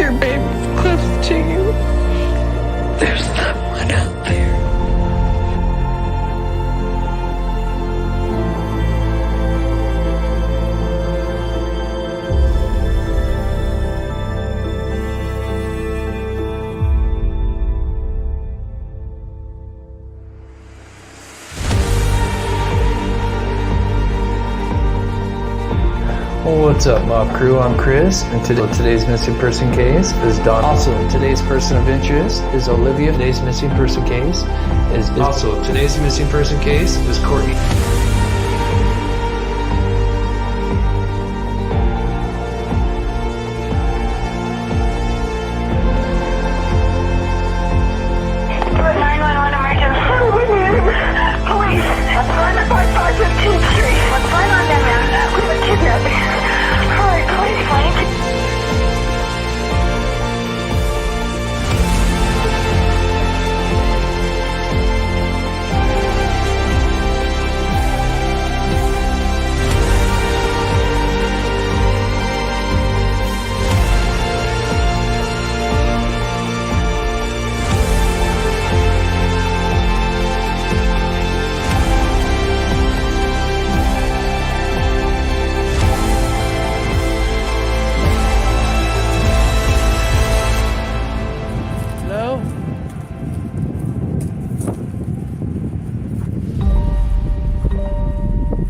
Your baby's close to you. There's someone out there. What's up, Mob Crew? I'm Chris, and today's missing person case is Don. Also, today's person of interest is Olivia. Today's missing person case is Courtney. Police, what's going on 515th Street? What's going on there, man? We were kidnapping. Alright, police, flank.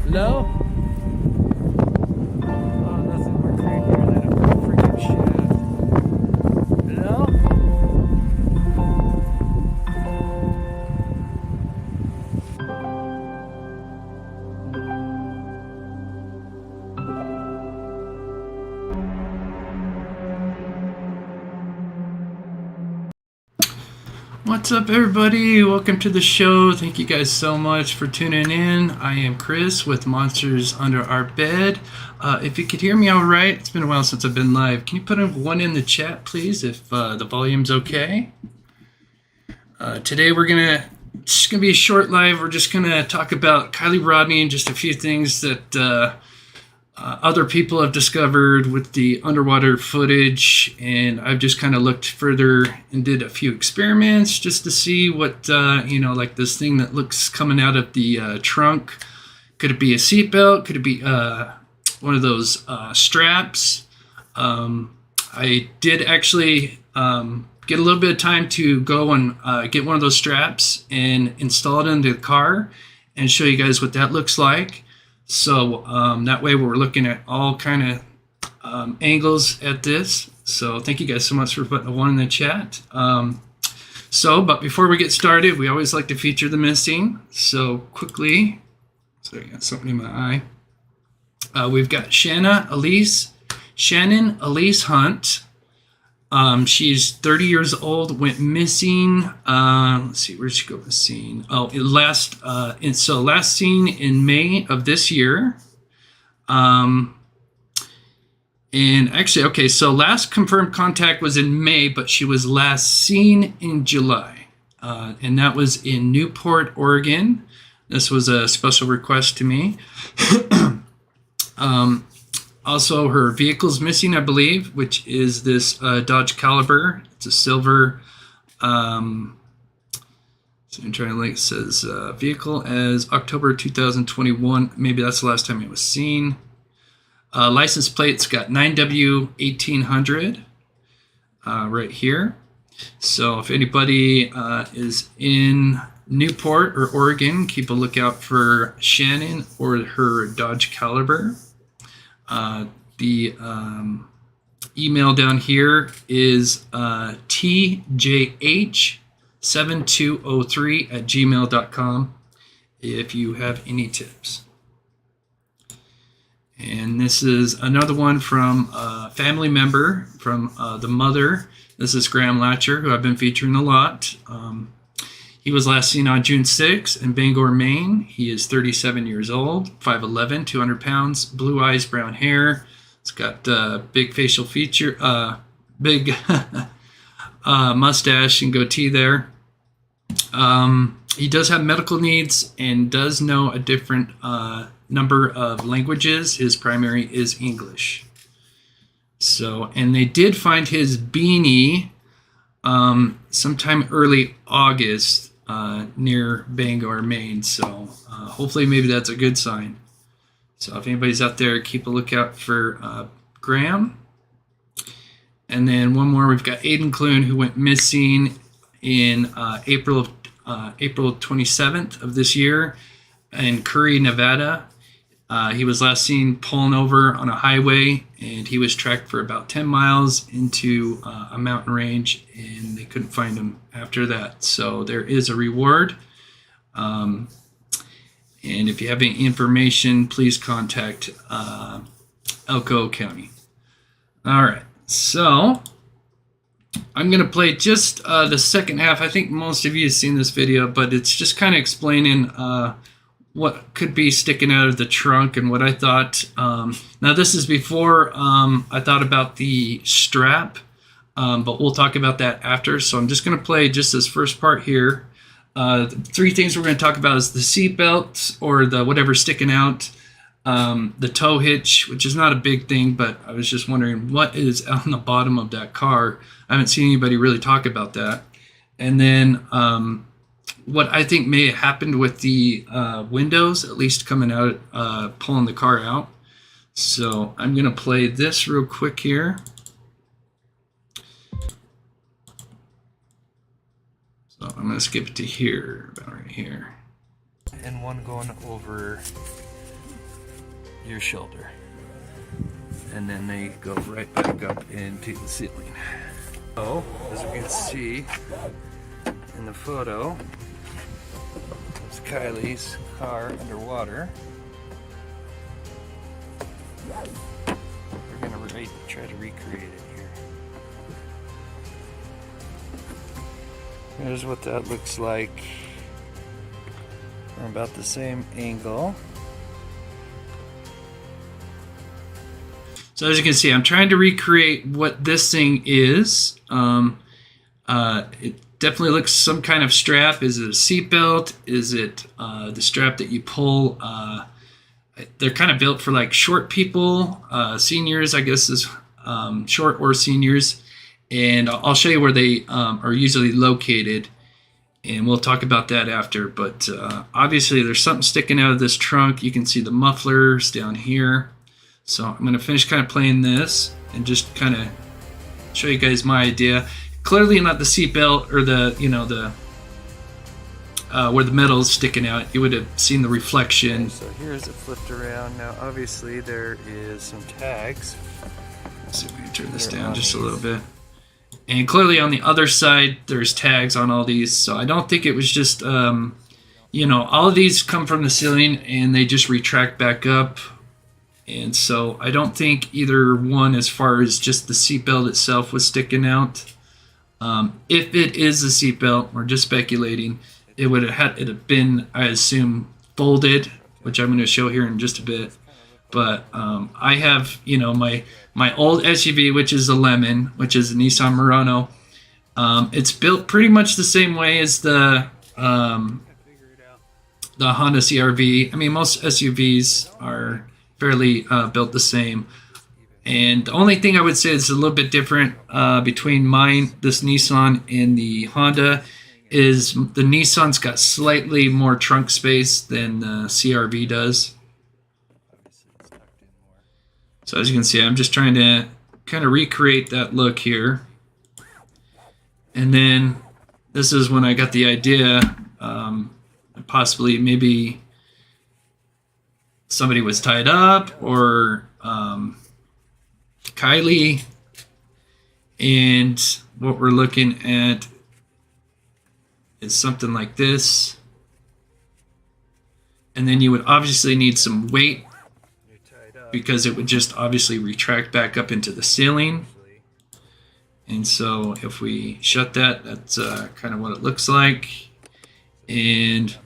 Hello? Oh, nothing works right here. That a freaking shit. Hello? What's up, everybody? Welcome to the show. Thank you guys so much for tuning in. I am Chris with Monsters Under Our Bed. If you could hear me all right, it's been a while since I've been live. Can you put a 1 in the chat, please, if the volume's okay? Today it's gonna be a short live. We're just gonna talk about Kiely Rodni and just a few things that other people have discovered with the underwater footage, and I've just kind of looked further and did a few experiments just to see what like this thing that looks coming out of the trunk. Could it be a seatbelt? Could it be one of those straps? I did actually get a little bit of time to go and get one of those straps and install it into the car and show you guys what that looks like. So that way we're looking at all kind of angles at this. So thank you guys so much for putting a 1 in the chat. But before we get started, we always like to feature the missing. So quickly, sorry, I got something in my eye. We've got Shannon Elise Hunt. She's 30 years old, went missing. Let's see, where'd she go missing? Oh, last seen in May of this year. And actually, okay, so last confirmed contact was in May, but she was last seen in July. And that was in Newport, Oregon. This was a special request to me. Also, her vehicle's missing, I believe, which is this Dodge Caliber. It's a silver. So I'm trying to link. It says vehicle as October 2021. Maybe that's the last time it was seen. License plate's got 9W1800 right here. So if anybody is in Newport or Oregon, keep a lookout for Shannon or her Dodge Caliber. The email down here is tjh7203@gmail.com if you have any tips. And this is another one from a family member, from the mother. This is Graham Latcher, who I've been featuring a lot. He was last seen on June 6th in Bangor, Maine. He is 37 years old, 5'11", 200 pounds, blue eyes, brown hair. It's got big facial feature, big mustache and goatee there. He does have medical needs and does know a different number of languages. His primary is English. So, and they did find his beanie sometime early August near Bangor, Maine. So hopefully maybe that's a good sign. So if anybody's out there, keep a lookout for Graham. And then one more, we've got Aiden Clune, who went missing in April 27th of this year in Curry, Nevada. He was last seen pulling over on a highway, and he was tracked for about 10 miles into a mountain range, and they couldn't find him after that. So there is a reward. And if you have any information, please contact Elko County. All right, so I'm going to play just the second half. I think most of you have seen this video, but it's just kind of explaining what could be sticking out of the trunk and what I thought. Now, this is before I thought about the strap, but we'll talk about that after. So I'm just going to play just this first part here. The three things we're going to talk about is the seat belt, or the whatever sticking out, the tow hitch, which is not a big thing, but I was just wondering what is on the bottom of that car. I haven't seen anybody really talk about that. And then what I think may have happened with the windows, at least coming out, pulling the car out. So I'm going to play this real quick here. So I'm going to skip it to here, about right here. And one going over your shoulder. And then they go right back up into the ceiling. So, as you can see in the photo, there's Kiely's car underwater. We're going to try to recreate it here. Here's what that looks like from about the same angle. So as you can see, I'm trying to recreate what this thing is. It definitely looks some kind of strap. Is it a seatbelt? Is it the strap that you pull? They're kind of built for like short people, seniors, I guess is short or seniors. And I'll show you where they are usually located, and we'll talk about that after. But obviously there's something sticking out of this trunk. You can see the mufflers down here. So I'm going to finish kind of playing this and just kind of show you guys my idea. Clearly not the seatbelt or the, you know, the where the metal is sticking out. You would have seen the reflection. So here's it flipped around. Now obviously there is some tags. Let's see if we can turn this down just a little bit. And clearly on the other side there's tags on all these. So I don't think it was just, you know, all of these come from the ceiling and they just retract back up. And so I don't think either one, as far as just the seatbelt itself, was sticking out. If it is a seatbelt, we're just speculating, it would have been, I assume, folded, which I'm going to show here in just a bit. But I have, you know, my old SUV, which is a Lemon, which is a Nissan Murano. It's built pretty much the same way as the Honda CRV. I mean, most SUVs are fairly built the same, and the only thing I would say is a little bit different between this Nissan and the Honda is the Nissan's got slightly more trunk space than the CRV does. So as you can see, I'm just trying to kind of recreate that look here. And then this is when I got the idea, possibly maybe somebody was tied up, or Kiely. And what we're looking at is something like this. And then you would obviously need some weight, because it would just obviously retract back up into the ceiling. And so if we shut that, that's kind of what it looks like. And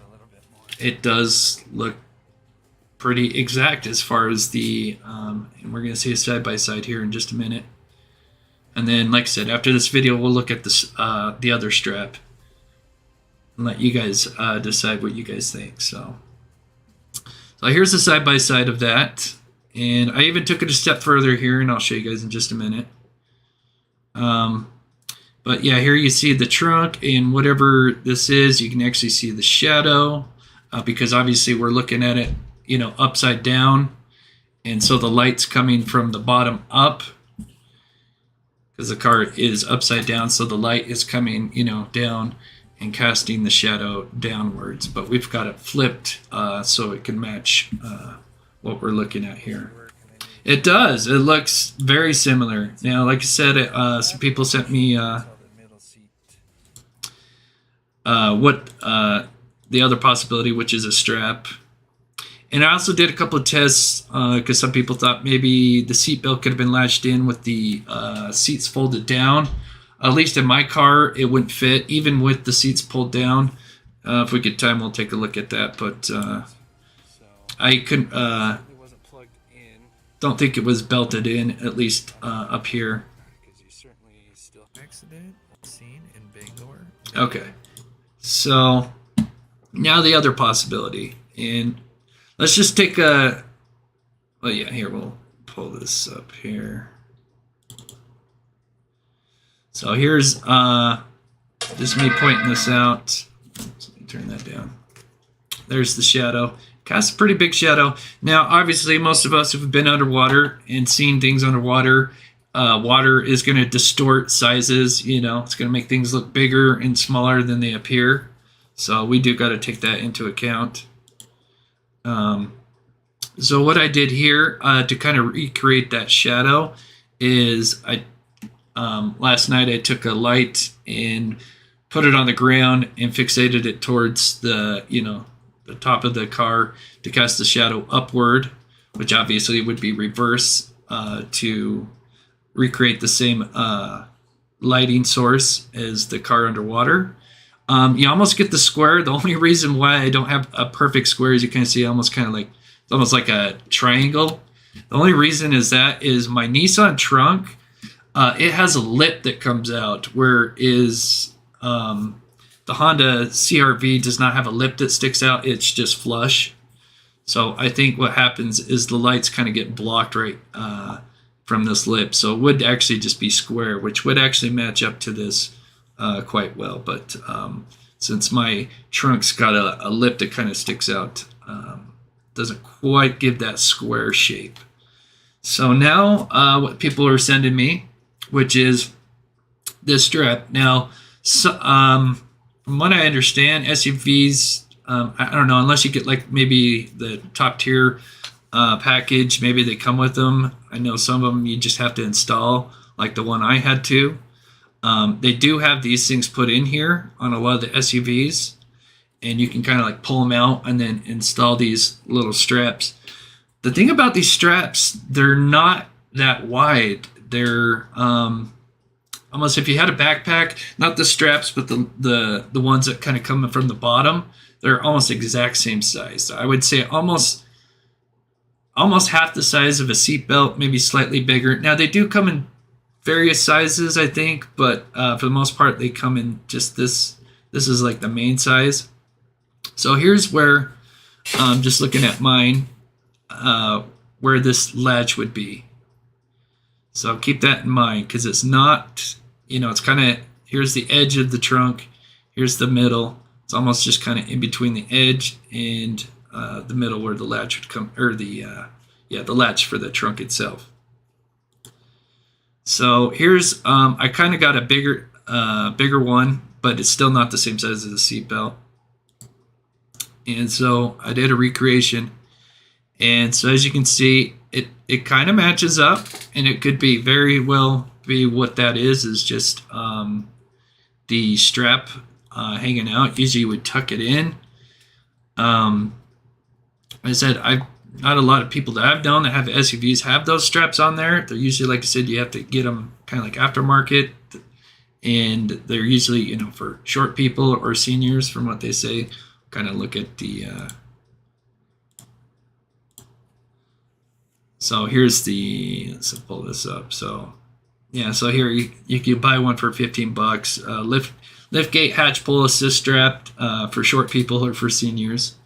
it does look pretty exact as far as the, and we're going to see a side-by-side here in just a minute. And then, like I said, after this video, we'll look at this, the other strap and let you guys decide what you guys think. So here's the side-by-side of that. And I even took it a step further here, and I'll show you guys in just a minute. But yeah, here you see the trunk, and whatever this is, you can actually see the shadow, because obviously we're looking at it, upside down. And so the light's coming from the bottom up, because the car is upside down. So the light is coming, down and casting the shadow downwards. But we've got it flipped so it can match what we're looking at here. It does. It looks very similar. Now, like I said, some people sent me what the other possibility, which is a strap. And I also did a couple of tests because some people thought maybe the seatbelt could have been latched in with the seats folded down. At least in my car, it wouldn't fit, even with the seats pulled down. If we get time, we'll take a look at that. But I couldn't. Don't think it was belted in, at least up here. Okay, so now the other possibility, and let's just take a. Well, yeah, here we'll pull this up here. So here's just me pointing this out. So let me turn that down. There's the shadow. Casts a pretty big shadow. Now, obviously, most of us have been underwater and seen things underwater. Water is going to distort sizes. It's going to make things look bigger and smaller than they appear. So we do got to take that into account. So what I did here to kind of recreate that shadow is last night I took a light and put it on the ground and fixated it towards the top of the car to cast the shadow upward, which obviously would be reverse to recreate the same lighting source as the car underwater. You almost get the square. The only reason why I don't have a perfect square is you can see it's almost like a triangle. The only reason is my Nissan trunk, it has a lip that comes out, whereas the Honda CRV does not have a lip that sticks out. It's just flush. So I think what happens is the lights kind of get blocked right from this lip. So it would actually just be square, which would actually match up to this quite well. But since my trunk's got a lip that kind of sticks out, doesn't quite give that square shape. So now what people are sending me, which is this strap. Now, from what I understand, SUVs, I don't know, unless you get like maybe the top tier package, maybe they come with them. I know some of them you just have to install, like the one I had to. They do have these things put in here on a lot of the SUVs, and you can kind of like pull them out and then install these little straps. The thing about these straps, they're not that wide. They're almost, if you had a backpack, not the straps, but the ones that kind of come from the bottom, they're almost exact same size. I would say almost half the size of a seatbelt, maybe slightly bigger. Now they do come in various sizes, I think, but for the most part, they come in just this. This is like the main size. So here's where, just looking at mine, where this latch would be. So keep that in mind, because it's not, it's kind of, here's the edge of the trunk, here's the middle. It's almost just kind of in between the edge and the middle where the latch would come, or the latch for the trunk itself. So here's, I kind of got a bigger one, but it's still not the same size as the seatbelt. And so I did a recreation. And so as you can see, it kind of matches up, and it could be very well be what that is just the strap hanging out. Usually you would tuck it in. I said, not a lot of people that I've known that have SUVs have those straps on there. They're usually, like I said, you have to get them kind of like aftermarket, and they're usually, for short people or seniors, from what they say. Kind of look at the so here's the, let's pull this up. So yeah, so here you can buy one for $15. Lift gate hatch pull assist strap for short people or for seniors.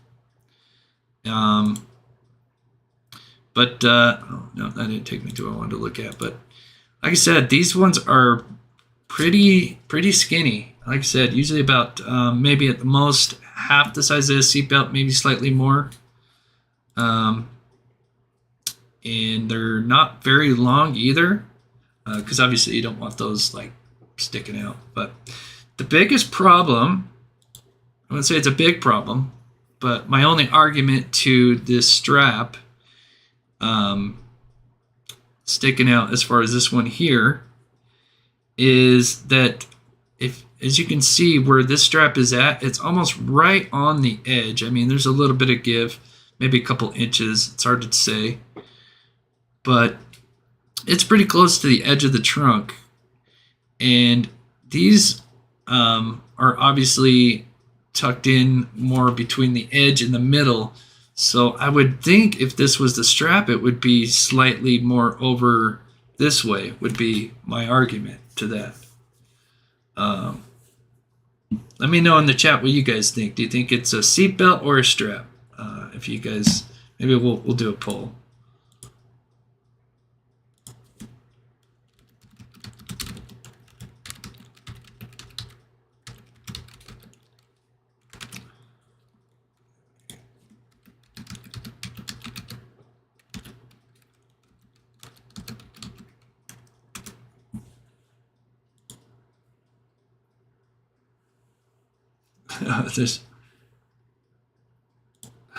But But oh, no, that didn't take me to what I wanted to look at. But like I said, these ones are pretty skinny. Like I said, usually about maybe at the most half the size of a seatbelt, maybe slightly more. And they're not very long either, because obviously you don't want those like sticking out. But the biggest problem, I wouldn't say it's a big problem, but my only argument to this strap sticking out as far as this one here is that if, as you can see where this strap is at, it's almost right on the edge. I mean, there's a little bit of give, maybe a couple inches. It's hard to say, but it's pretty close to the edge of the trunk. And these are obviously tucked in more between the edge and the middle. So I would think if this was the strap, it would be slightly more over this way, would be my argument to that. Let me know in the chat what you guys think. Do you think it's a seatbelt or a strap? If you guys, maybe we'll do a poll.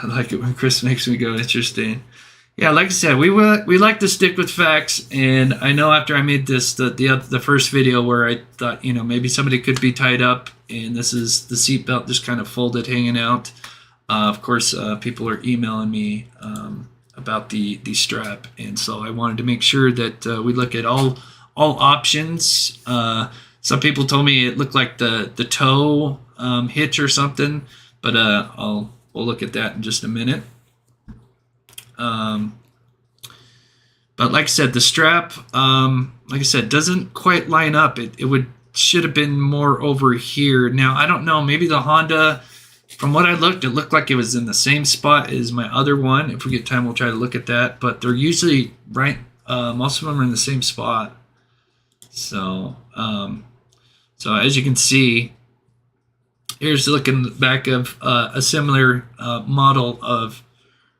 I like it when Chris makes me go interesting. Yeah, like I said, we like to stick with facts, and I know after I made this the first video where I thought maybe somebody could be tied up, and this is the seatbelt just kind of folded hanging out. Of course, people are emailing me about the strap, and so I wanted to make sure that we look at all options. Some people told me it looked like the toe hitch or something, but we'll look at that in just a minute. But like I said, the strap, like I said, doesn't quite line up. It should have been more over here. Now I don't know. Maybe the Honda, from what I looked, it looked like it was in the same spot as my other one. If we get time, we'll try to look at that. But they're usually right. Most of them are in the same spot. So, so as you can see, here's looking back of a similar model of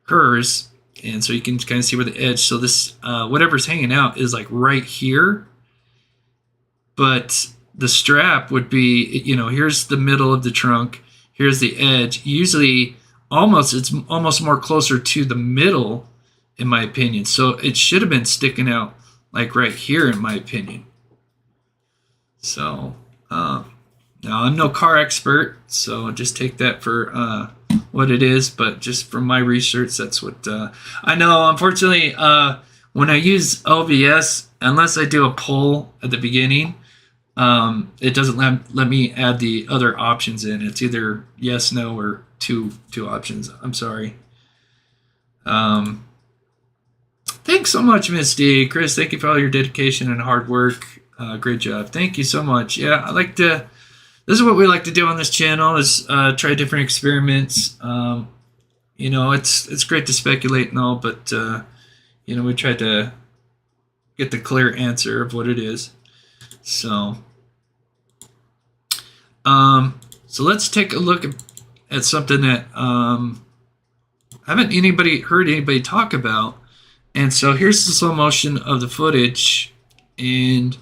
hers, and so you can kind of see where the edge. So this whatever's hanging out is like right here, but the strap would be, here's the middle of the trunk, here's the edge. Usually, it's almost more closer to the middle, in my opinion. So it should have been sticking out like right here, in my opinion. So. Now, I'm no car expert, so just take that for what it is, but just from my research, that's what I know. Unfortunately, when I use OBS, unless I do a poll at the beginning, it doesn't let me add the other options in. It's either yes, no, or two options. I'm sorry. Thanks so much, Misty. Chris, thank you for all your dedication and hard work. Great job. Thank you so much. Yeah, I like to... This is what we like to do on this channel, is try different experiments. It's great to speculate and all, but we try to get the clear answer of what it is. So let's take a look at something that I haven't heard anybody talk about. And so here's the slow motion of the footage, and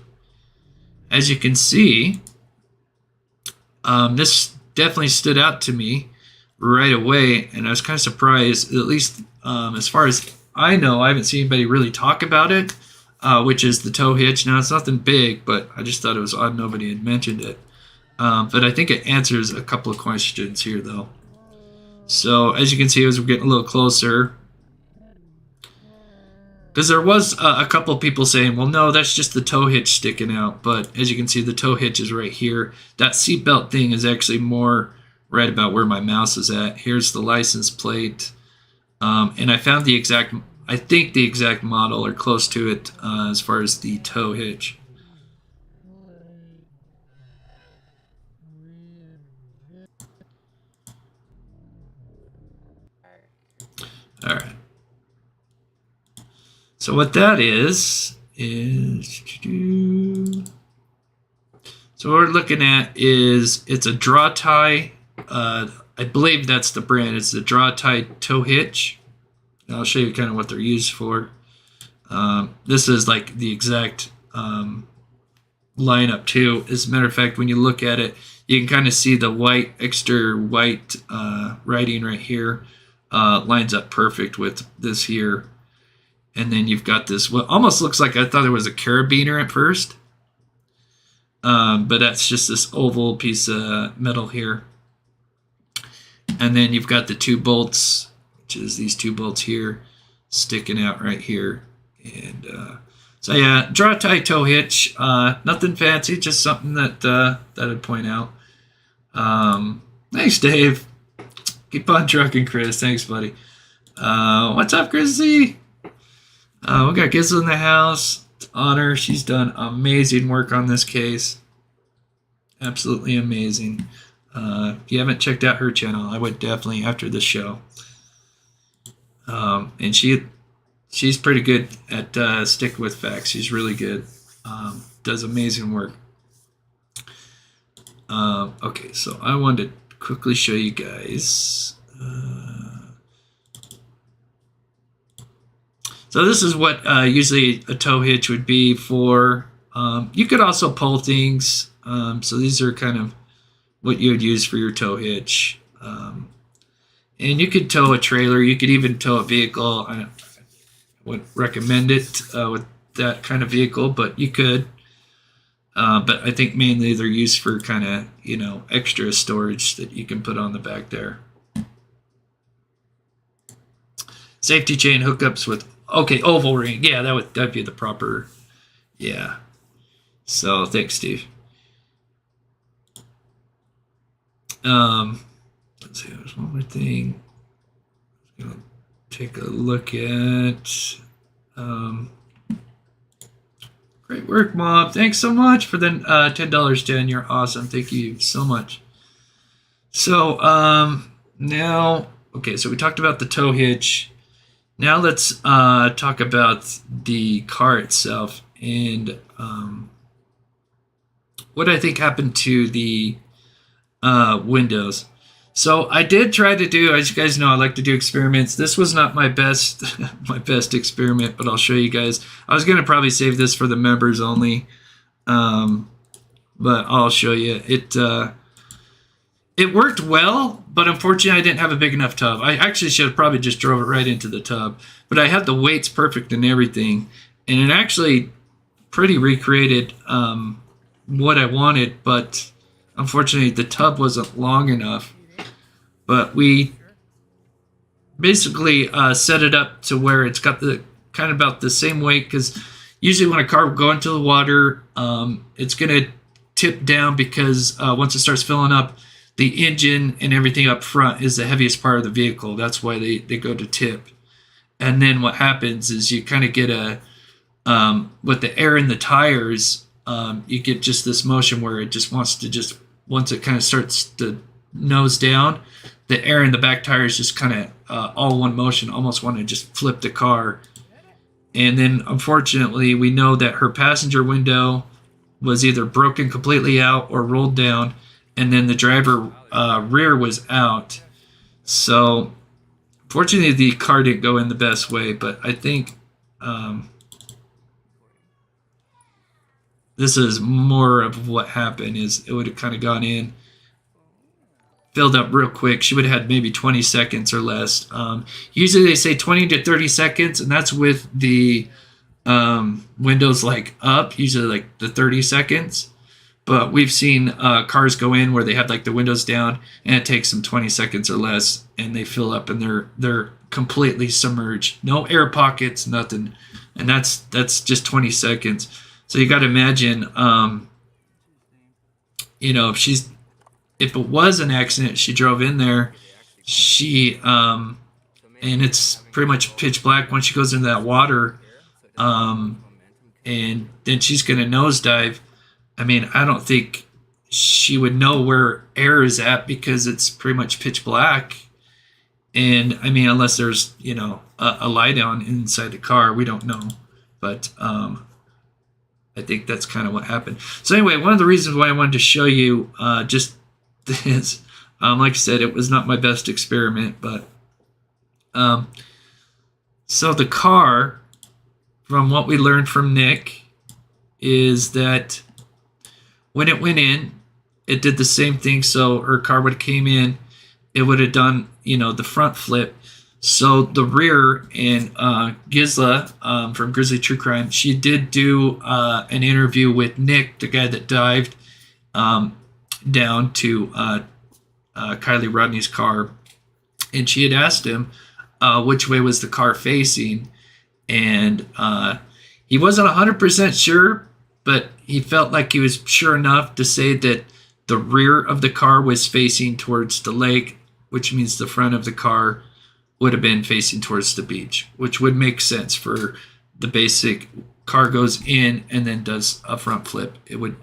as you can see, this definitely stood out to me right away, and I was kind of surprised. At least as far as I know, I haven't seen anybody really talk about it, which is the tow hitch. Now, it's nothing big, but I just thought it was odd nobody had mentioned it. But I think it answers a couple of questions here, though. So as you can see, as we're getting a little closer, because there was a couple of people saying, well, no, that's just the tow hitch sticking out. But as you can see, the tow hitch is right here. That seatbelt thing is actually more right about where my mouse is at. Here's the license plate. And I found I think the exact model, or close to it, as far as the tow hitch. All right. So what that is so what we're looking at is it's a draw tie. I believe that's the brand. It's the draw tie tow hitch. I'll show you kind of what they're used for. This is like the exact lineup too. As a matter of fact, when you look at it, you can kind of see the white, extra white writing right here. Lines up perfect with this here. And then you've got this, what almost looks like, I thought it was a carabiner at first. But that's just this oval piece of metal here. And then you've got the 2 bolts, which is these 2 bolts here, sticking out right here. And so yeah, draw tie tow hitch. Nothing fancy, just something that I'd point out. Thanks, Dave. Keep on trucking, Chris. Thanks, buddy. What's up, Chrissy? We got Gizzle in the house. It's honor. She's done amazing work on this case. Absolutely amazing. If you haven't checked out her channel, I would definitely after the show. And she's pretty good at stick with facts. She's really good. Does amazing work. Okay, so I wanted to quickly show you guys. So this is what usually a tow hitch would be for. You could also pull things. So these are kind of what you would use for your tow hitch. And you could tow a trailer. You could even tow a vehicle. I wouldn't recommend it with that kind of vehicle, but you could. But I think mainly they're used for kind of, extra storage that you can put on the back there. Safety chain hookups with, oval ring. Yeah, that'd be the proper, yeah. So thanks, Steve. Let's see, there's one more thing. I'm gonna take a look at. Great work, Mom. Thanks so much for the $10, Dan. You're awesome. Thank you so much. So now, so we talked about the tow hitch. Now let's talk about the car itself and what I think happened to the windows. So I did try to do, as you guys know, I like to do experiments. This was not my best experiment, but I'll show you guys. I was going to probably save this for the members only, but I'll show you. It worked well, but unfortunately I didn't have a big enough tub. I actually should have probably just drove it right into the tub, but I had the weights perfect and everything, and it actually pretty recreated what I wanted, but unfortunately the tub wasn't long enough. But we basically set it up to where it's got the kind of about the same weight, because usually when a car will go into the water, it's going to tip down because once it starts filling up, the engine and everything up front is the heaviest part of the vehicle. That's why they go to tip. And then what happens is you kind of get with the air in the tires, you get just this motion where it just wants to once it kind of starts to nose down, the air in the back tires just kind of all one motion, almost want to just flip the car. And then unfortunately, we know that her passenger window was either broken completely out or rolled down, and then the driver rear was out. So fortunately, the car didn't go in the best way, but I think this is more of what happened. Is it would have kind of gone in, filled up real quick. She would have had maybe 20 seconds or less. Usually they say 20 to 30 seconds, and that's with the windows like up, usually like the 30 seconds. But we've seen cars go in where they have like the windows down, and it takes them 20 seconds or less, and they fill up and they're completely submerged. No air pockets, nothing. And that's just 20 seconds. So you got to imagine, if it was an accident, she drove in there, and it's pretty much pitch black once she goes into that water, and then she's going to nosedive. I mean, I don't think she would know where air is at because it's pretty much pitch black. And I mean, unless there's, a lie down inside the car, we don't know. But I think that's kind of what happened. So anyway, one of the reasons why I wanted to show you just this, like I said, it was not my best experiment, but so the car, from what we learned from Nick, is that when it went in, it did the same thing. So her car would have came in, it would have done, the front flip. So the rear, and Gisla from Grizzly True Crime, she did do an interview with Nick, the guy that dived down to Kiely Rodni's car, and she had asked him which way was the car facing, and he wasn't 100% sure, but he felt like he was sure enough to say that the rear of the car was facing towards the lake, which means the front of the car would have been facing towards the beach, which would make sense for the basic car goes in and then does a front flip. It would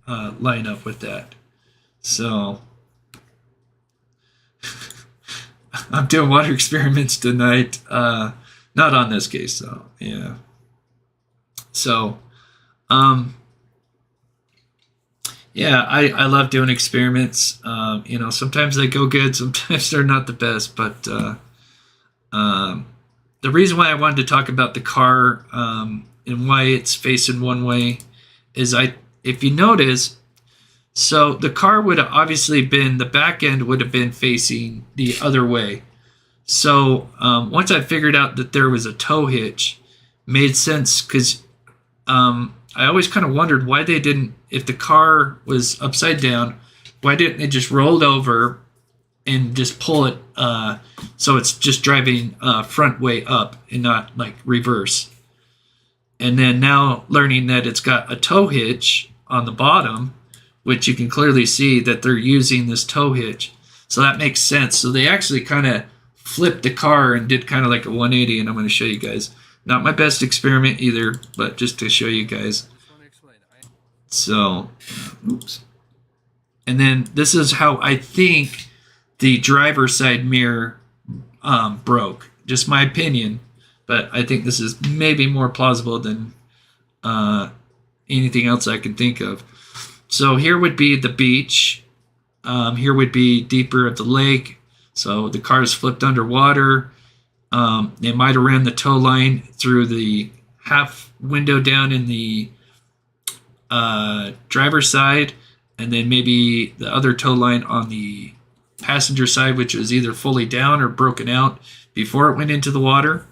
line up with that. So I'm doing water experiments tonight. Not on this case, though. Yeah. So, yeah, I love doing experiments. Sometimes they go good, sometimes they're not the best. But the reason why I wanted to talk about the car and why it's facing one way is if you notice, so the car would have obviously been, the back end would have been facing the other way. So once I figured out that there was a tow hitch, made sense, because I always kind of wondered why they didn't, if the car was upside down, why didn't they just roll it over and just pull it so it's just driving front way up and not like reverse. And then now learning that it's got a tow hitch on the bottom, which you can clearly see that they're using this tow hitch. So that makes sense. So they actually kind of flipped the car and did kind of like a 180, and I'm going to show you guys. Not my best experiment either, but just to show you guys. So, oops. And then this is how I think the driver's side mirror broke. Just my opinion, but I think this is maybe more plausible than anything else I can think of. So here would be the beach. Here would be deeper at the lake. So the car is flipped underwater. They might have ran the tow line through the half window down in the driver's side, and then maybe the other tow line on the passenger side, which was either fully down or broken out before it went into the water.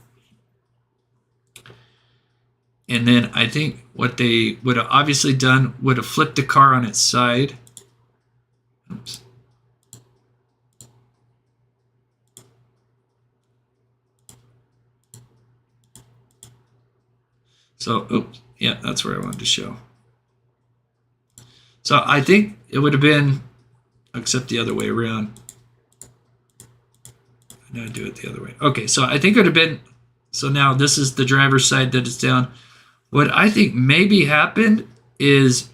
And then I think what they would have obviously done would have flipped the car on its side. Oops. So, oops, yeah, that's where I wanted to show. So I think it would have been, except the other way around. I'm going to do it the other way. Okay, so I think it would have been, so now this is the driver's side that is down. What I think maybe happened is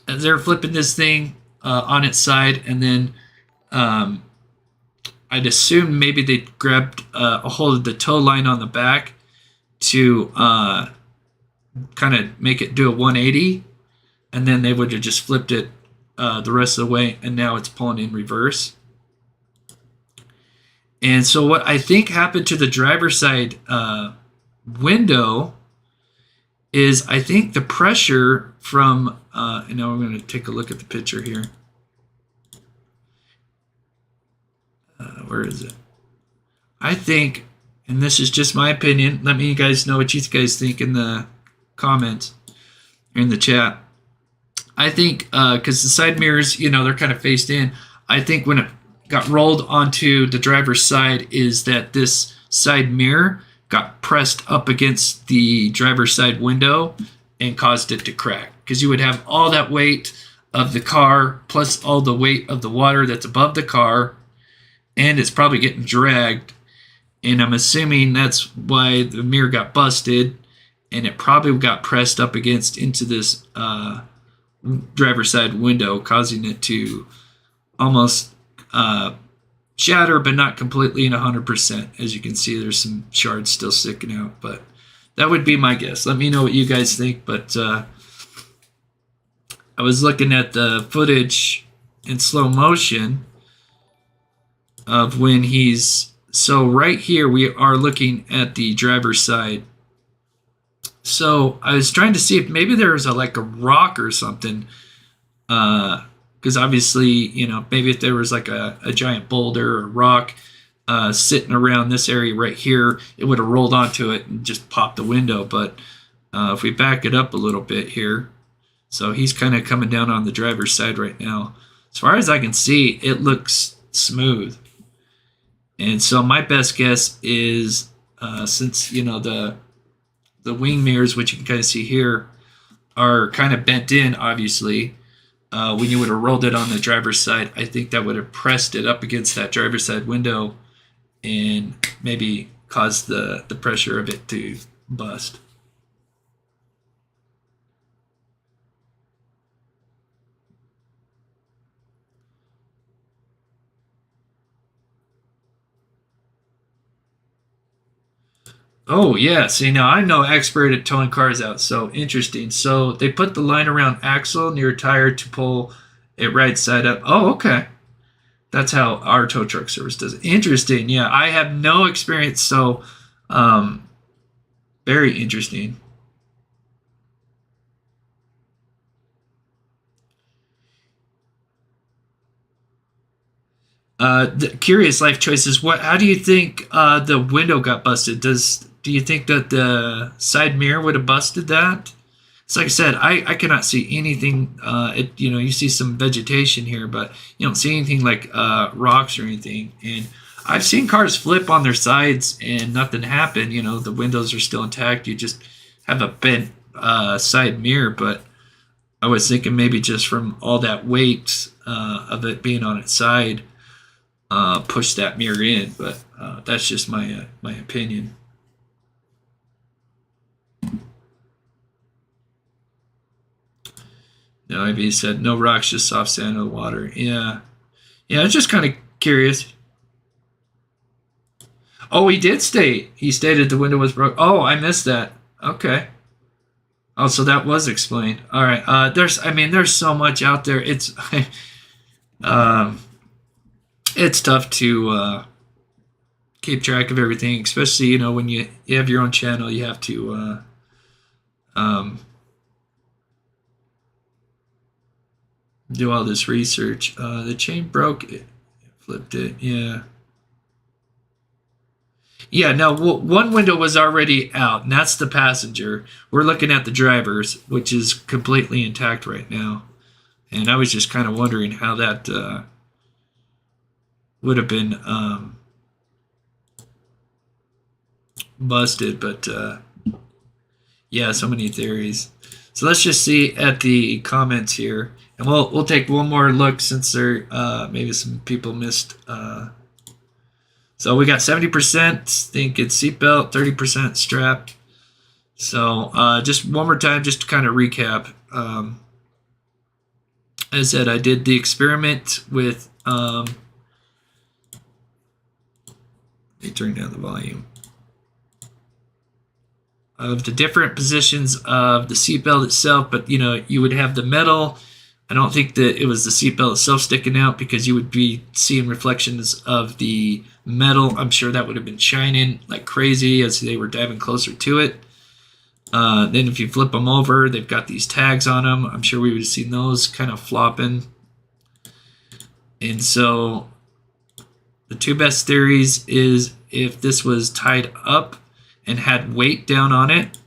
as they're flipping this thing on its side, and then I'd assume maybe they grabbed a hold of the tow line on the back to kind of make it do a 180, and then they would have just flipped it the rest of the way, and now it's pulling in reverse. And so what I think happened to the driver's side window is I think the pressure from, and now I'm going to take a look at the picture here. Where is it? I think, and this is just my opinion, let me guys know what you guys think in the comments, in the chat. I think, because the side mirrors, they're kind of faced in, I think when it got rolled onto the driver's side is that this side mirror got pressed up against the driver's side window and caused it to crack. Because you would have all that weight of the car plus all the weight of the water that's above the car, and it's probably getting dragged. And I'm assuming that's why the mirror got busted, and it probably got pressed up against into this driver's side window, causing it to almost shatter, but not completely in 100%. As you can see, there's some shards still sticking out, but that would be my guess. Let me know what you guys think. But I was looking at the footage in slow motion of when he's, so right here we are looking at the driver's side. So I was trying to see if maybe there was like a rock or something, because obviously, you know, maybe if there was like a giant boulder or rock sitting around this area right here, it would have rolled onto it and just popped the window. But if we back it up a little bit here, so he's kind of coming down on the driver's side right now. As far as I can see, it looks smooth. And so my best guess is, since, you know, the wing mirrors, which you can kind of see here, are kind of bent in, obviously. When you would have rolled it on the driver's side, I think that would have pressed it up against that driver's side window and maybe caused the pressure of it to bust. Oh, yeah. See, now I'm no expert at towing cars out, so interesting. So they put the line around axle near tire to pull it right side up. Oh, okay. That's how our tow truck service does it. Interesting. Yeah, I have no experience, so very interesting. Curious life choices. What? How do you think the window got busted? Do you think that the side mirror would have busted that? It's like I said, I cannot see anything. You know, you see some vegetation here, but you don't see anything like rocks or anything. And I've seen cars flip on their sides and nothing happened. You know, the windows are still intact. You just have a bent side mirror. But I was thinking maybe just from all that weight of it being on its side, push that mirror in. But that's just my opinion. No, maybe he said no rocks, just soft sand in the water. Yeah, yeah. I was just kind of curious. Oh, he did state. He stated the window was broke. Oh, I missed that. Okay. Oh, so that was explained. All right. There's so much out there. Um, it's tough to keep track of everything, especially, you know, when you have your own channel, you have to do all this research. The chain broke. It flipped it. Yeah. Yeah, no, one window was already out, and that's the passenger. We're looking at the driver's, which is completely intact right now. And I was just kind of wondering how that would have been busted, but yeah, so many theories. So let's just see at the comments here, and we'll take one more look since there maybe some people missed. So we got 70% think it's seatbelt, 30% strap. So just one more time, just to kind of recap. As I said, I did the experiment with. Let me turn down the volume. Of the different positions of the seatbelt itself, but you know, you would have the metal. I don't think that it was the seatbelt itself sticking out because you would be seeing reflections of the metal. I'm sure that would have been shining like crazy as they were diving closer to it. Then if you flip them over, they've got these tags on them. I'm sure we would have seen those kind of flopping. And so the two best theories is if this was tied up and had weight down on it,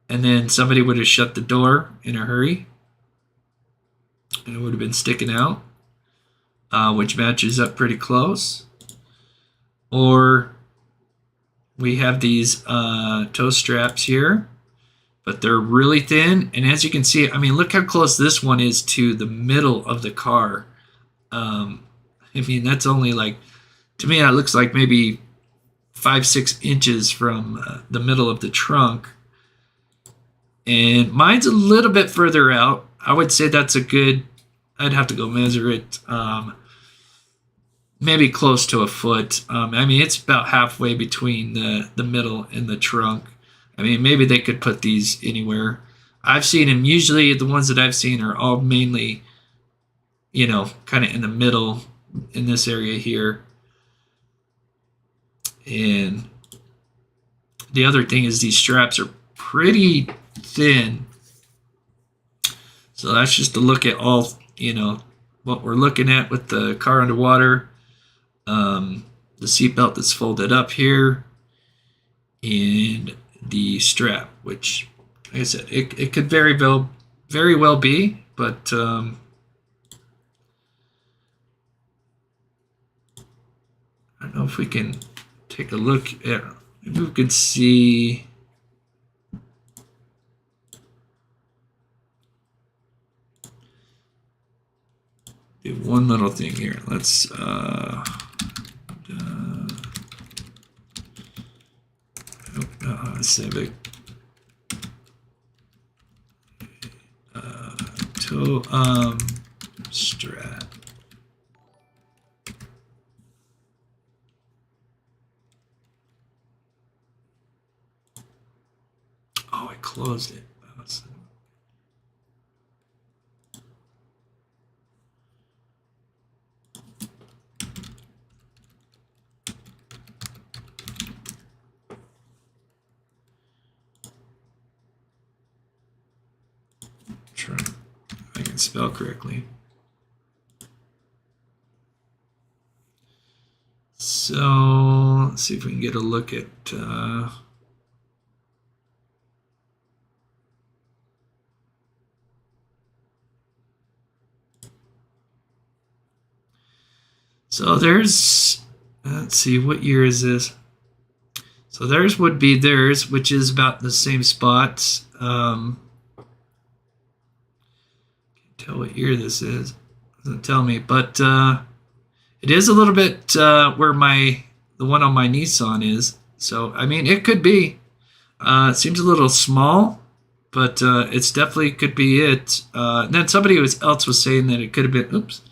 and then somebody would have shut the door in a hurry, and it would have been sticking out, which matches up pretty close. Or we have these toe straps here, but they're really thin. And as you can see, I mean, look how close this one is to the middle of the car. I mean, that's only like, to me, that looks like maybe 5-6 inches from the middle of the trunk. And mine's a little bit further out. I would say that's a good, I'd have to go measure it. maybe close to a foot. I mean, it's about halfway between the middle and the trunk. I mean, maybe they could put these anywhere. I've seen them. Usually, the ones that I've seen are all mainly, kind of in the middle in this area here. And the other thing is these straps are pretty thin. So that's just to look at all, what we're looking at with the car underwater. The seatbelt that's folded up here, and the strap, which, like I said, it could very well be, but I don't know if we can take a look at. Maybe we can see. Do one little thing here. Let's Civic tow strap. Oh, I closed it. Try if I can spell correctly. So let's see if we can get a look at so there's, let's see, what year is this? So theirs would be theirs, which is about the same spot. Can't tell what year this is. Doesn't tell me, but it is a little bit where the one on my Nissan is. So I mean, it could be. It seems a little small, but it's definitely could be it. And then somebody else was saying that it could have been. Oops.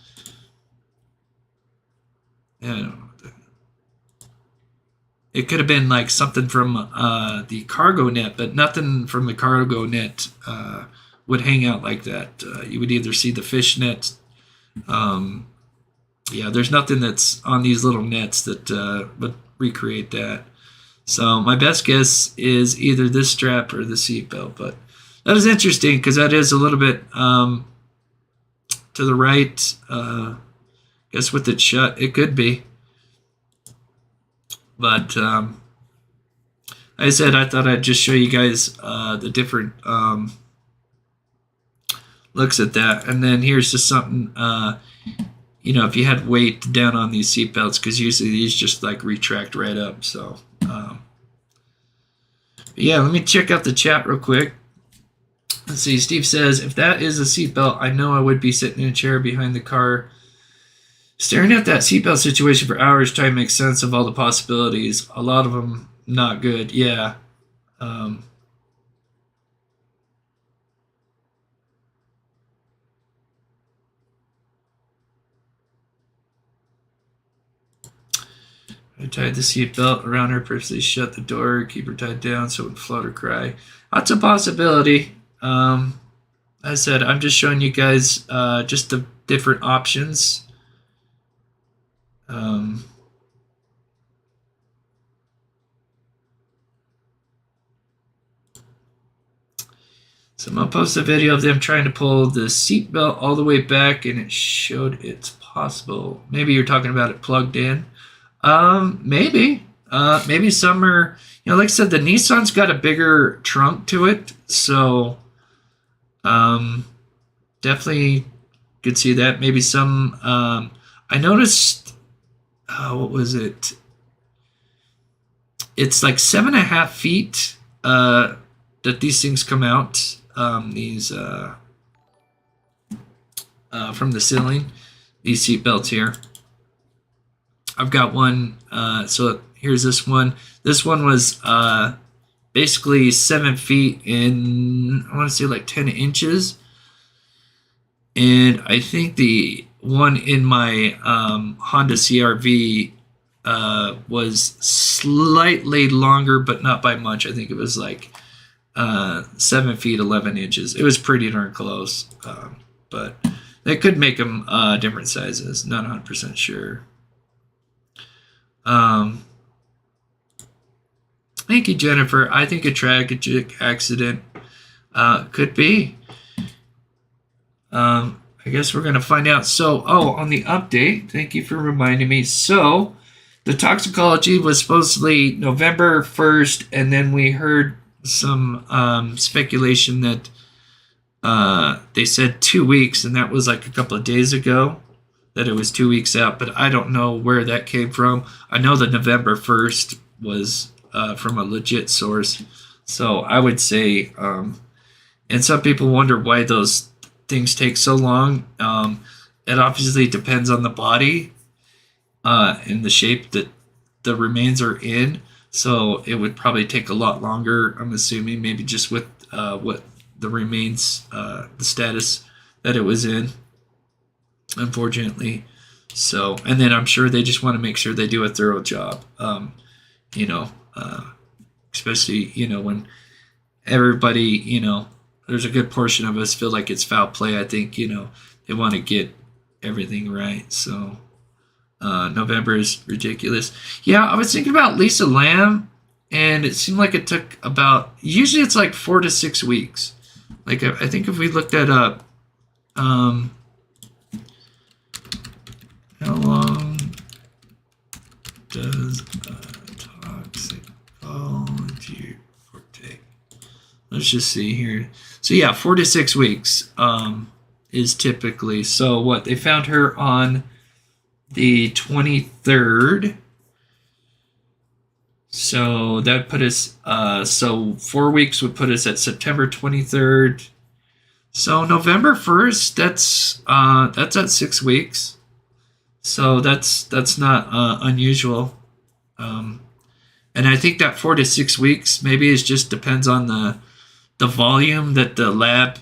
Yeah, I don't know. It could have been like something from the cargo net, but nothing from the cargo net would hang out like that. You would either see the fish net. Yeah, there's nothing that's on these little nets that would recreate that. So my best guess is either this strap or the seatbelt. But that is interesting because that is a little bit to the right. Guess with it shut, it could be. But like I said, I thought I'd just show you guys the different looks at that. And then here's just something, if you had weight down on these seatbelts, because usually these just like retract right up. So, yeah, let me check out the chat real quick. Let's see. Steve says, if that is a seatbelt, I know I would be sitting in a chair behind the car, staring at that seatbelt situation for hours, trying to make sense of all the possibilities. A lot of them not good. Yeah. I tied the seatbelt around her, purposely shut the door, keep her tied down so it would float or cry. That's a possibility. I said, I'm just showing you guys just the different options. So I'm going to post a video of them trying to pull the seatbelt all the way back, and it showed it's possible. Maybe you're talking about it plugged in. Maybe. Maybe some are, like I said, the Nissan's got a bigger trunk to it, so definitely could see that. Maybe some, I noticed, what was it? It's like 7.5 feet that these things come out, these from the ceiling, these seat belts here. I've got one, so here's this one. This one was basically 7 feet in, I want to say like 10 inches. And I think the one in my Honda CRV was slightly longer, but not by much. I think it was like 7 feet 11 inches. It was pretty darn close, but they could make them different sizes. Not 100% sure. Thank you, Jennifer. I think a tragic accident could be. I guess we're going to find out. So, on the update, thank you for reminding me. So, the toxicology was supposedly November 1st, and then we heard some speculation that they said 2 weeks, and that was like a couple of days ago that it was 2 weeks out, but I don't know where that came from. I know that November 1st was from a legit source. So I would say, and some people wonder why those things take so long. It obviously depends on the body and the shape that the remains are in. So it would probably take a lot longer, I'm assuming, maybe just with what the remains, the status that it was in, unfortunately. So, and then I'm sure they just want to make sure they do a thorough job, especially, when everybody, there's a good portion of us feel like it's foul play. I think, they want to get everything right. So November is ridiculous. Yeah, I was thinking about Lisa Lamb, and it seemed like it took usually it's like 4 to 6 weeks. Like, I think if we looked that up, how long does toxicology take? Let's just see here. So yeah, 4 to 6 weeks is typically. So what, they found her on the 23rd. So that put us, 4 weeks would put us at September 23rd. So November 1st, that's at 6 weeks. So that's not unusual. And I think that 4 to 6 weeks maybe it just depends on the volume that the lab,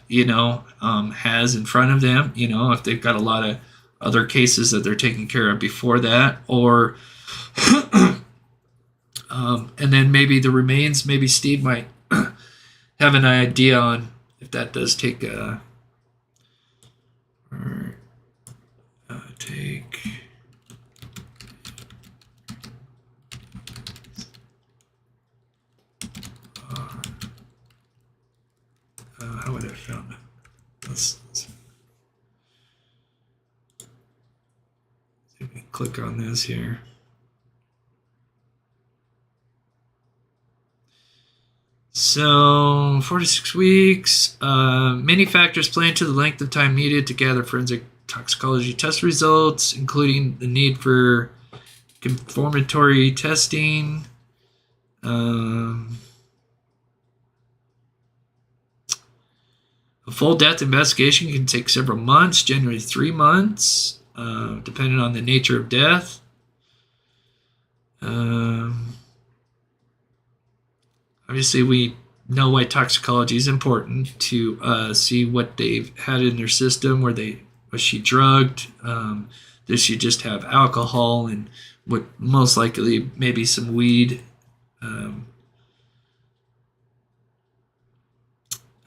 has in front of them. If they've got a lot of other cases that they're taking care of before that, or and then maybe the remains, maybe Steve might have an idea on if that does take how would I found it? Let's see if we can click on this here. So 4 to 6 weeks. Many factors play into the length of time needed to gather forensic toxicology test results, including the need for confirmatory testing. A full death investigation can take several months, generally 3 months, depending on the nature of death. Obviously, we know why toxicology is important to see what they've had in their system. Was she drugged? Did she just have alcohol and what most likely maybe some weed?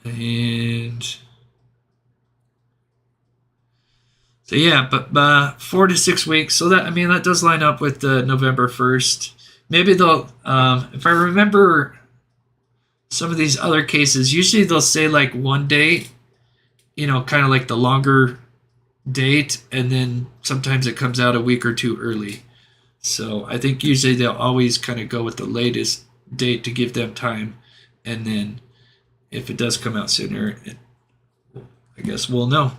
And so yeah, but 4 to 6 weeks. So that does line up with November 1st. Maybe they'll, if I remember some of these other cases, usually they'll say like one date, kind of like the longer date, and then sometimes it comes out a week or two early. So I think usually they'll always kind of go with the latest date to give them time, and then if it does come out sooner, I guess we'll know.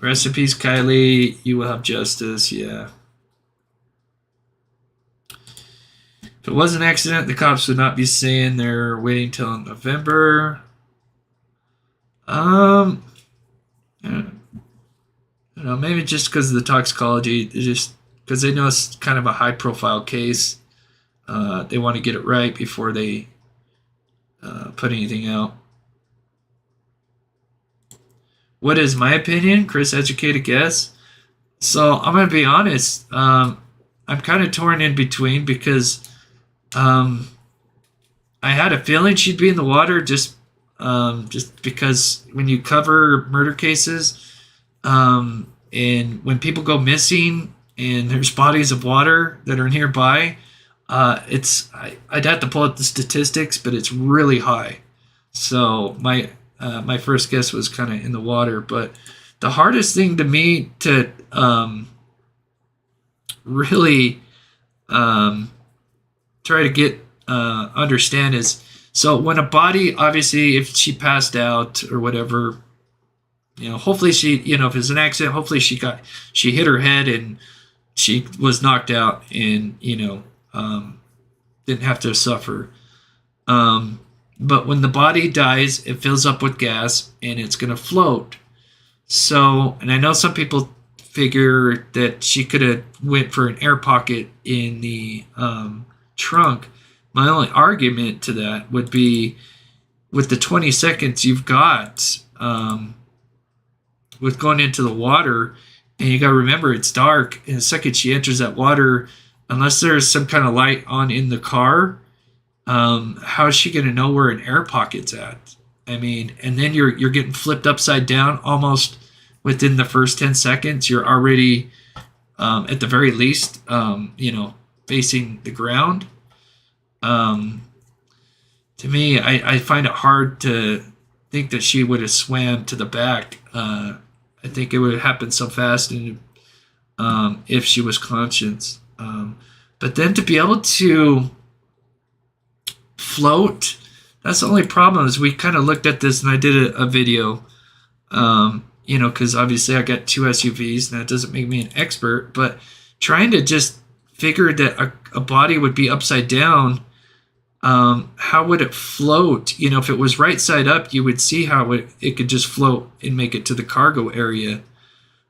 Rest in peace, Kiely. You will have justice. Yeah. If it was an accident, the cops would not be saying they're waiting till November. I don't know, maybe just because of the toxicology, just because they know it's kind of a high-profile case. They want to get it right before they put anything out. What is my opinion? Chris, educated guess. So I'm gonna be honest. I'm kind of torn in between because um, I had a feeling she'd be in the water just because when you cover murder cases, and when people go missing and there's bodies of water that are nearby, I'd have to pull up the statistics, but it's really high. So my first guess was kind of in the water, but the hardest thing to me to really try to get understand is, so when a body, obviously if she passed out or whatever, hopefully she, if it's an accident, hopefully she hit her head and she was knocked out and didn't have to suffer. But when the body dies, it fills up with gas and it's going to float. So, and I know some people figure that she could have went for an air pocket in the trunk. My only argument to that would be, with the 20 seconds you've got with going into the water, and you got to remember it's dark, and the second she enters that water, unless there's some kind of light on in the car, how is she going to know where an air pocket's at? I mean, and then you're getting flipped upside down almost within the first 10 seconds. You're already, at the very least, facing the ground. To me, I find it hard to think that she would have swam to the back. I think it would have happened so fast, and if she was conscious. But then to be able to float, that's the only problem. Is we kind of looked at this, and I did a video, because obviously I got 2 SUVs, and that doesn't make me an expert, but trying to just figure that a body would be upside down, how would it float? If it was right side up, you would see how it could just float and make it to the cargo area.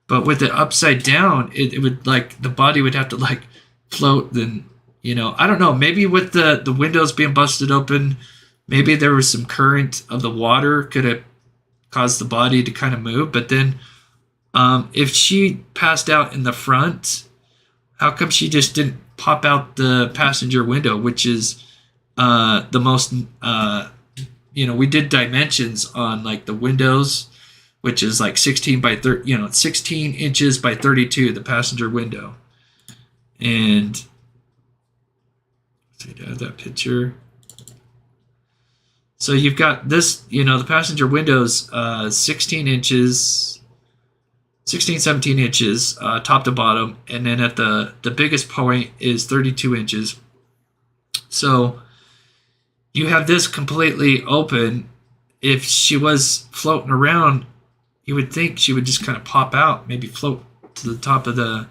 But with it upside down, it would, like, the body would have to, like, float. Then, I don't know, maybe with the windows being busted open, maybe there was some current of the water could have caused the body to kind of move. But then if she passed out in the front, how come she just didn't pop out the passenger window, which is the most, we did dimensions on, like, the windows, which is like 16 by 30, 16 inches by 32, the passenger window. And let's see, do I have that picture? So you've got this, the passenger windows, 16 inches, 16, 17 inches, top to bottom. And then at the biggest point is 32 inches. So you have this completely open. If she was floating around, you would think she would just kind of pop out, maybe float to the top of the,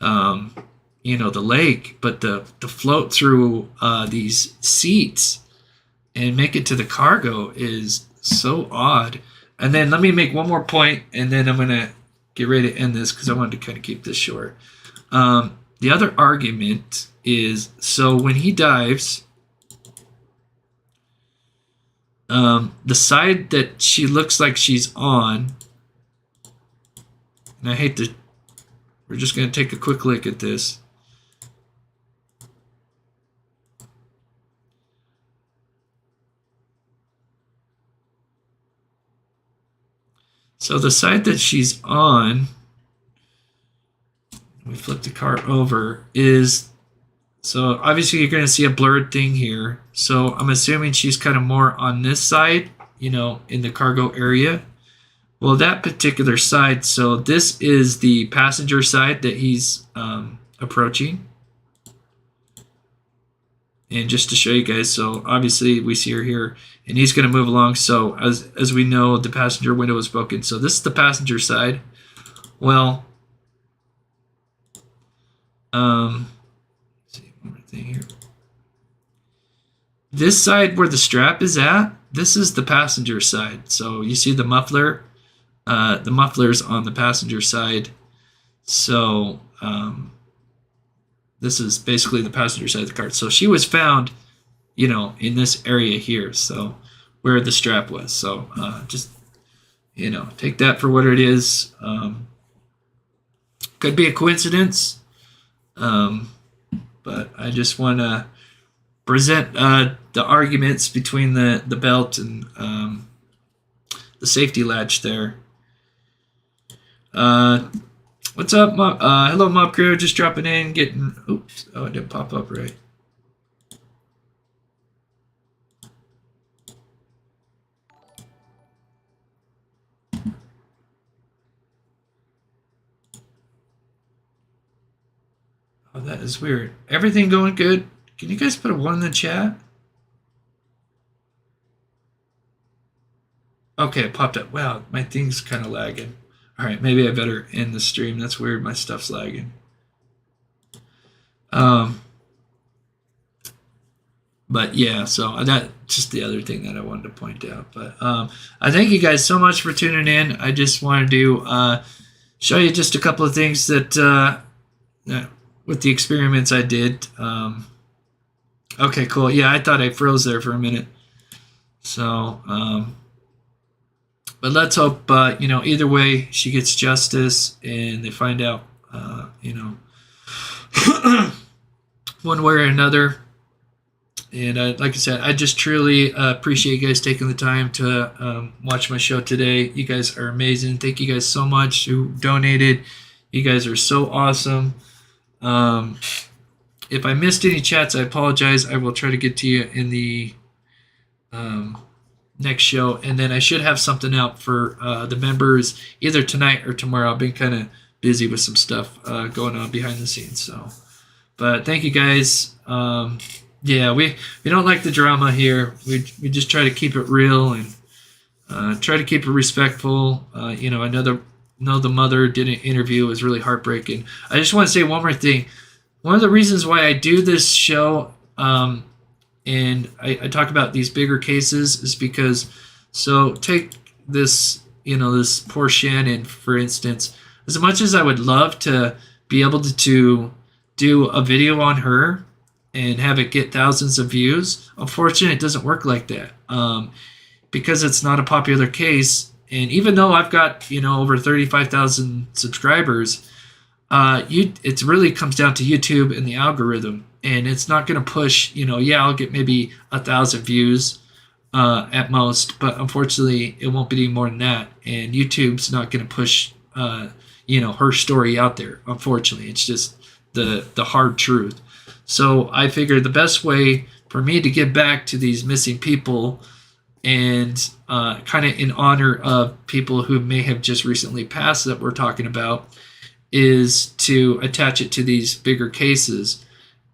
the lake. But the float through these seats and make it to the cargo is so odd. And then let me make one more point, and then I'm going to get ready to end this because I wanted to kind of keep this short. The other argument is, so when he dives, the side that she looks like she's on, and we're just going to take a quick look at this. So the side that she's on, we flip the car over, is, so obviously you're going to see a blurred thing here. So I'm assuming she's kind of more on this side, in the cargo area. Well, that particular side, so this is the passenger side that he's approaching. And just to show you guys, so obviously we see her here, and he's going to move along. So as we know, the passenger window is broken. So this is the passenger side. Well, let's see, one more thing here. This side where the strap is at, this is the passenger side. So you see the muffler. The muffler's on the passenger side. So this is basically the passenger side of the car. So she was found in this area here. So where the strap was. So just, take that for what it is. Could be a coincidence. But I just want to present the arguments between the belt and the safety latch there. What's up, Mob? Hello, Mob Crew. Just dropping in, getting. Oops. Oh, it didn't pop up right. Oh, that is weird. Everything going good? Can you guys put a 1 in the chat? Okay, it popped up. Wow, my thing's kind of lagging. All right, maybe I better end the stream. That's weird. My stuff's lagging. But yeah, so that's just the other thing that I wanted to point out. But I thank you guys so much for tuning in. I just wanted to show you just a couple of things that with the experiments I did. Okay, cool. Yeah, I thought I froze there for a minute. So, but let's hope, either way, she gets justice and they find out, one way or another. And like I said, I just truly appreciate you guys taking the time to watch my show today. You guys are amazing. Thank you guys so much who donated. You guys are so awesome. If I missed any chats, I apologize. I will try to get to you in the next show. And then I should have something out for the members either tonight or tomorrow. I've been kind of busy with some stuff going on behind the scenes. So, but thank you guys. Yeah, we don't like the drama here. We just try to keep it real and try to keep it respectful. I know the mother did an interview. It was really heartbreaking. I just want to say one more thing. One of the reasons why I do this show and I talk about these bigger cases is because, so take this, this poor Shannon, for instance. As much as I would love to be able to do a video on her and have it get thousands of views, unfortunately, it doesn't work like that because it's not a popular case. And even though I've got, over 35,000 subscribers, it really comes down to YouTube and the algorithm. And it's not going to push, I'll get maybe 1,000 views at most. But unfortunately, it won't be any more than that. And YouTube's not going to push, her story out there. Unfortunately, it's just the hard truth. So I figured the best way for me to give back to these missing people and kind of in honor of people who may have just recently passed that we're talking about is to attach it to these bigger cases.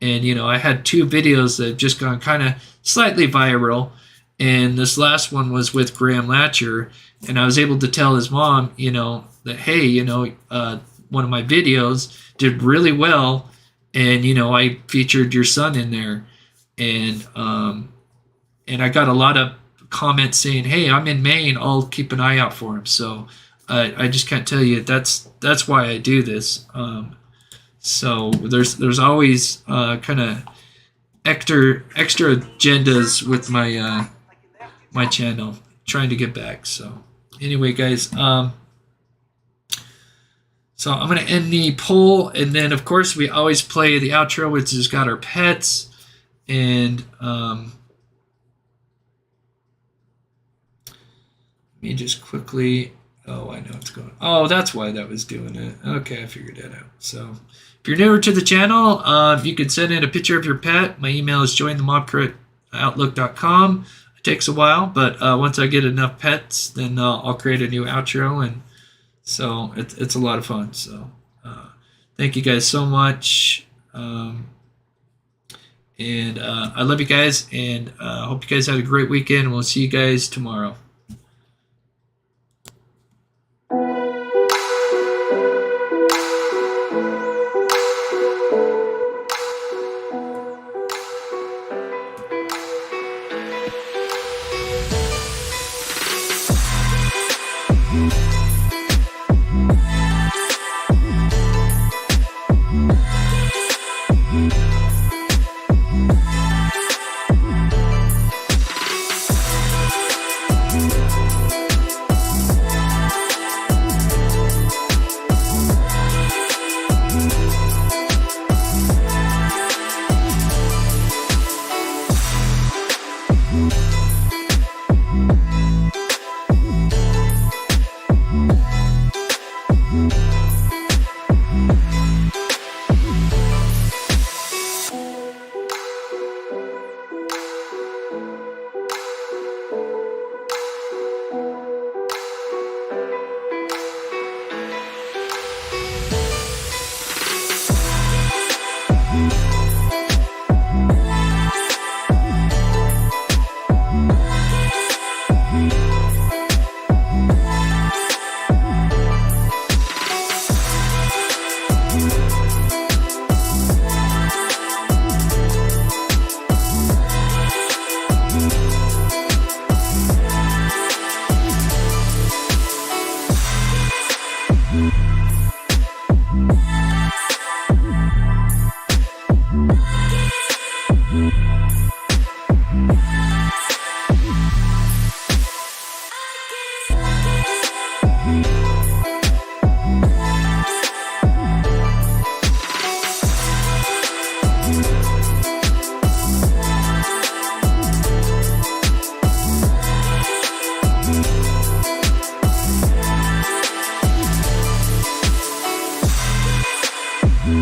And, I had 2 videos that have just gone kind of slightly viral. And this last one was with Graham Latcher. And I was able to tell his mom, that, hey, one of my videos did really well. And, I featured your son in there. And I got a lot of comments saying, hey, I'm in Maine. I'll keep an eye out for him. So I just can't tell you that's why I do this. So there's always kind of extra agendas with my my channel, trying to get back. So anyway, guys, so I'm going to end the poll, and then, of course, we always play the outro, which has got our pets, and let me just quickly, oh, I know what's going on. Oh, that's why that was doing it. Okay, I figured that out. So if you're newer to the channel, you can send in a picture of your pet. My email is jointhemobcrew@outlook.com. It takes a while, but once I get enough pets, then I'll create a new outro, and so it's a lot of fun. So thank you guys so much. And I love you guys, and hope you guys had a great weekend. We'll see you guys tomorrow.